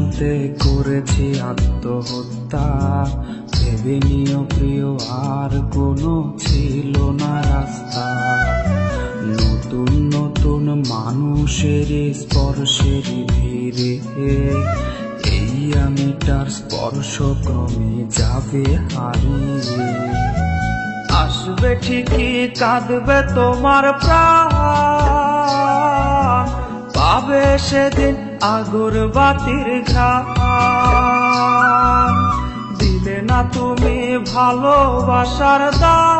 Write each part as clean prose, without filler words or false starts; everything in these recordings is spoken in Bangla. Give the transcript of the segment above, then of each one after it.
শুনতে করেছি আত্মহত্যা, ভেবে নিও প্রিয় আর কোনো ছিল না রাস্তা। নতুন নতুন মানুষের স্পর্শের ভিড়ে এই আমিটার স্পর্শ ক্রমে যাবে হারিয়ে। আসবে ঠিকই কাঁদবে তোমার প্রাণ, পাবে সেদিন আগরবাতির ঘ্রাণ। দিলে না তুমি ভালোবাসার দাম,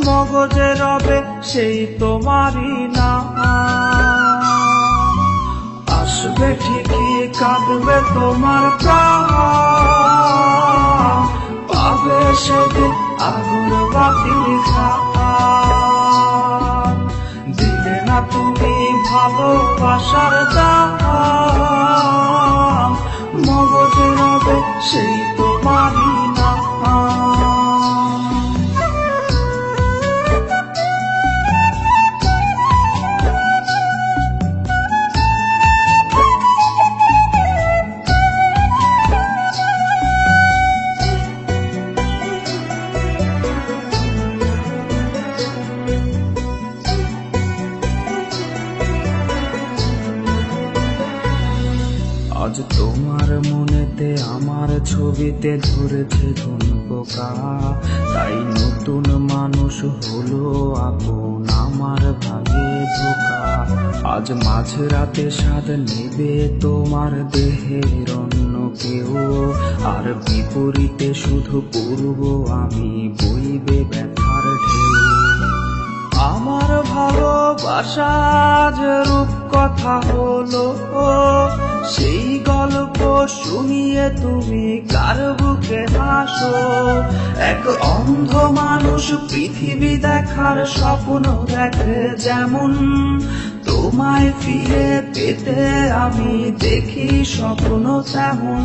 মগজে রবে সেই তোমারই নাম। আসবে ঠিকই কাঁদবে তোমার প্রাণ, পাবে সেদিন আগরবাতির ঘ্রাণ। দিলে না তুমি ভালোবাসার দাম, মগজে রবে সেই তোমারই নাম। আজ তোমার মনেতে আমার ছবিতে ধরেছে ধন পোকা, তাই নতুন মানুষ হলো আপন আমার ভাগে ধোকা। আজ মাঝরাতে স্বাদ নেবে তোমার দেহের অন্য কেউ, আর বিপরীতে শুধু পূর্ব আমি বইবে ব্যথার ঢেউ। আমার ভালোবাসা যে রূপকথা হলো, সেই গল্প শুনিয়ে তুমি কার বুকে হাসো। এক অন্ধ মানুষ পৃথিবী দেখার স্বপ্ন দেখে যেমন, তোমায় ফিরে পেতে আমি দেখি স্বপ্ন তেমন।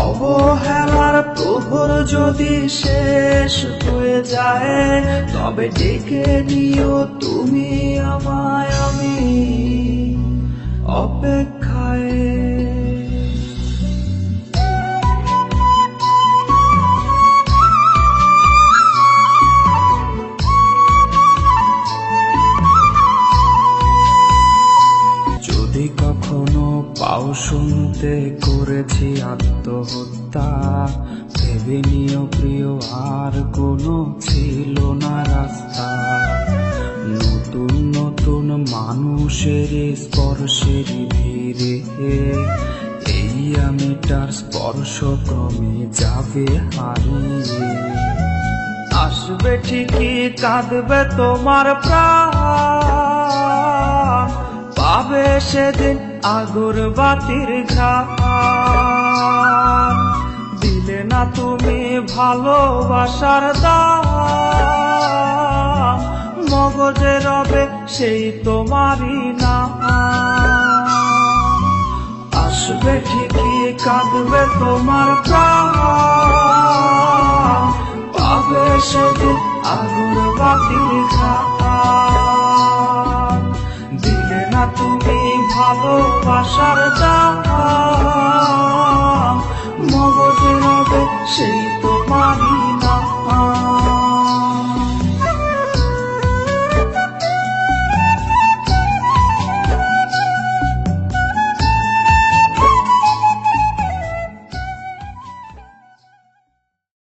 অবহেলার প্রহর যদি শেষ হয়ে যায়, তবে ডেকে নিও তুমি আমায়, আমি অপেক্ষায়। যদি কখনো পাও শুনতে করেছি আত্মহত্যা, ভেবে নিও প্রিয় আর কোনো ছিল না রাস্তা। নতুন নতুন মানুষের স্পর্শের ভিড়ে এই আমিটার স্পর্শ ক্রমে যাবে হারিয়ে। আসবে ঠিকই কাঁদবে তোমার প্রাণ, পাবে সেদিন আগরবাতির ঘ্রাণ। দিলে না তুমি ভালোবাসার দাম, মগজে রবে সেই তোমারই নাম। আসবে ঠিকই কাঁদবে তোমার প্রাণ, পাবে সেদিন আগরবাতির ঘ্রাণ। দিলে না তুমি ভালোবাসার দাম।